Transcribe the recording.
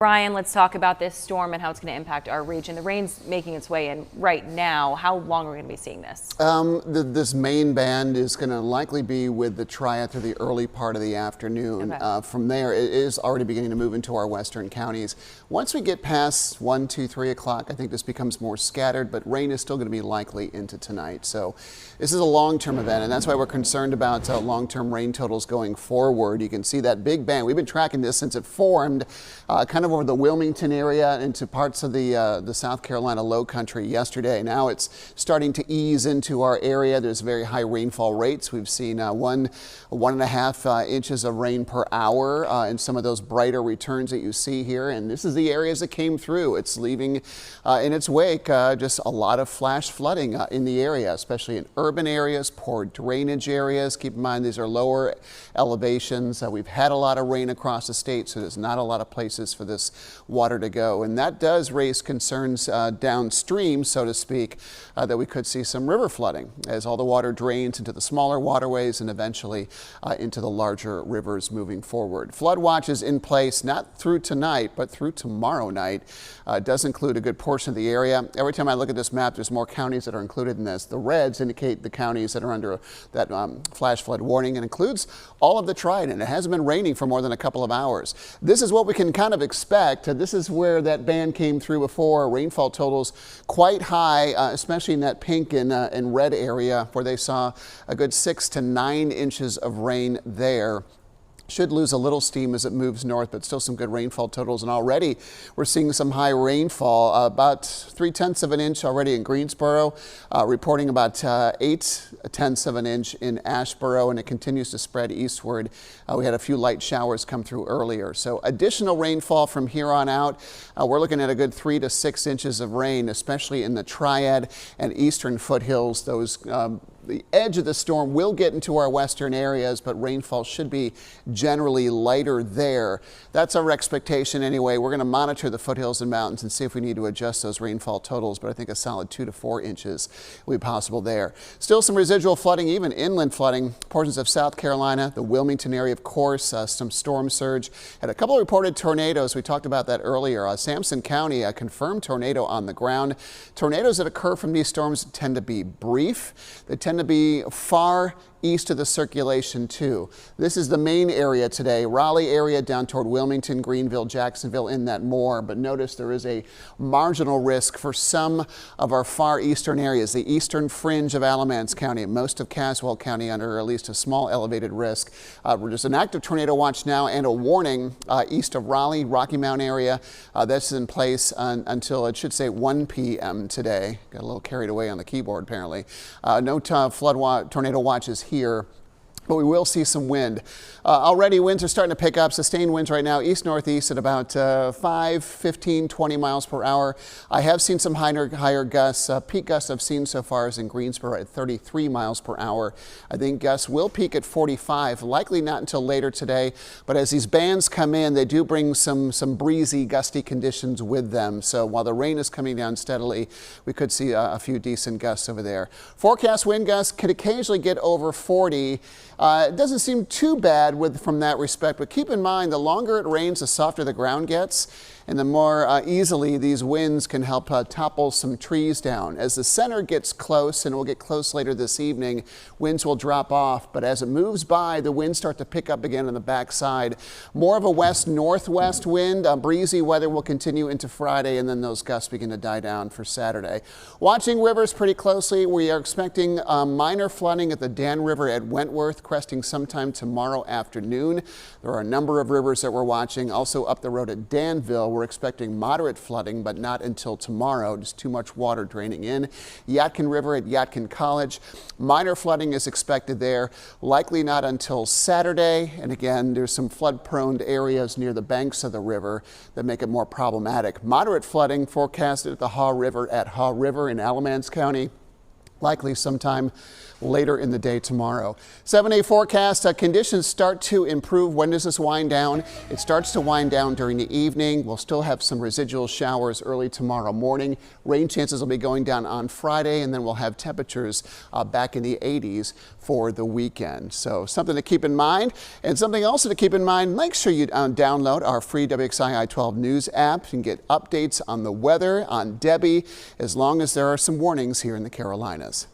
Brian, let's talk about this storm and how it's going to impact our region. The rain's making its way in right now. How long are we going to be seeing this? This main band is going to likely be with the Triad through the early part of the afternoon. Okay. From there, it is already beginning to move into our western counties. Once we get past 1, 2, 3 o'clock, I think this becomes more scattered, but rain is still going to be likely into tonight. So this is a long-term event, and that's why we're concerned about long-term rain totals going forward. You can see that big band. We've been tracking this since it formed kind of over the Wilmington area into parts of the South Carolina low country yesterday. Now it's starting to ease into our area. There's very high rainfall rates. We've seen 1.5 inches of rain per hour in some of those brighter returns that you see here. And this is the areas that came through. It's leaving in its wake just a lot of flash flooding in the area, especially in urban areas, poor drainage areas. Keep in mind these are lower elevations. We've had a lot of rain across the state, so there's not a lot of places for this water to go, and that does raise concerns downstream, so to speak, that we could see some river flooding as all the water drains into the smaller waterways and eventually into the larger rivers moving forward. Flood watch is in place not through tonight but through tomorrow night. It does include a good portion of the area. Every time I look at this map, there's more counties that are included in this. The reds indicate the counties that are under that flash flood warning, and includes all of the Triad, and it hasn't been raining for more than a couple of hours. This is what we can kind of expect. This is where that band came through before. Rainfall totals quite high, especially in that pink and red area where they saw a good 6 to 9 inches of rain there. Should lose a little steam as it moves north, but still some good rainfall totals. And already we're seeing some high rainfall, about 0.3 of an inch already in Greensboro, reporting about 0.8 of an inch in Asheboro, and it continues to spread eastward. We had a few light showers come through earlier. So additional rainfall from here on out. We're looking at a good 3 to 6 inches of rain, especially in the Triad and eastern foothills. The edge of the storm will get into our western areas, but rainfall should be generally lighter there. That's our expectation anyway. We're going to monitor the foothills and mountains and see if we need to adjust those rainfall totals, but I think a solid 2 to 4 inches will be possible there. Still some residual flooding, even inland flooding. Portions of South Carolina, the Wilmington area, of course, some storm surge. Had a couple of reported tornadoes. We talked about that earlier. Sampson County, a confirmed tornado on the ground. Tornadoes that occur from these storms tend to be brief. They tend to be far east of the circulation too. This is the main area today, Raleigh area down toward Wilmington, Greenville, Jacksonville, in that more. But notice there is a marginal risk for some of our far eastern areas, the eastern fringe of Alamance County, most of Caswell County under at least a small elevated risk. There's an active tornado watch now and a warning east of Raleigh, Rocky Mount area. That's in place until, it should say, 1 p.m. today. Got a little carried away on the keyboard apparently. No tornado watches here, but we will see some wind. Already winds are starting to pick up. Sustained winds right now, east-northeast at about 5, 15, 20 miles per hour. I have seen some higher gusts. Peak gusts I've seen so far is in Greensboro at 33 miles per hour. I think gusts will peak at 45, likely not until later today. But as these bands come in, they do bring some breezy, gusty conditions with them. So while the rain is coming down steadily, we could see a few decent gusts over there. Forecast wind gusts could occasionally get over 40. It doesn't seem too bad from that respect, but keep in mind the longer it rains, the softer the ground gets, and the more easily these winds can help topple some trees down. As the center gets close, and we'll get close later this evening, winds will drop off, but as it moves by, the winds start to pick up again on the backside. More of a west-northwest wind. Breezy weather will continue into Friday, and then those gusts begin to die down for Saturday. Watching rivers pretty closely, we are expecting minor flooding at the Dan River at Wentworth, cresting sometime tomorrow afternoon. There are a number of rivers that we're watching. Also up the road at Danville, we're expecting moderate flooding, but not until tomorrow. Just too much water draining in. Yadkin River at Yadkin College, minor flooding is expected there, likely not until Saturday. And again, there's some flood-prone areas near the banks of the river that make it more problematic. Moderate flooding forecasted at the Haw River in Alamance County. likely sometime later in the day tomorrow. 7-day forecast, conditions start to improve. When does this wind down? It starts to wind down during the evening. We'll still have some residual showers early tomorrow morning. Rain chances will be going down on Friday, and then we'll have temperatures back in the 80s for the weekend. So something to keep in mind, and something also to keep in mind, make sure you download our free WXI I-12 News app. You can get updates on the weather, on Debbie, as long as there are some warnings here in the Carolinas.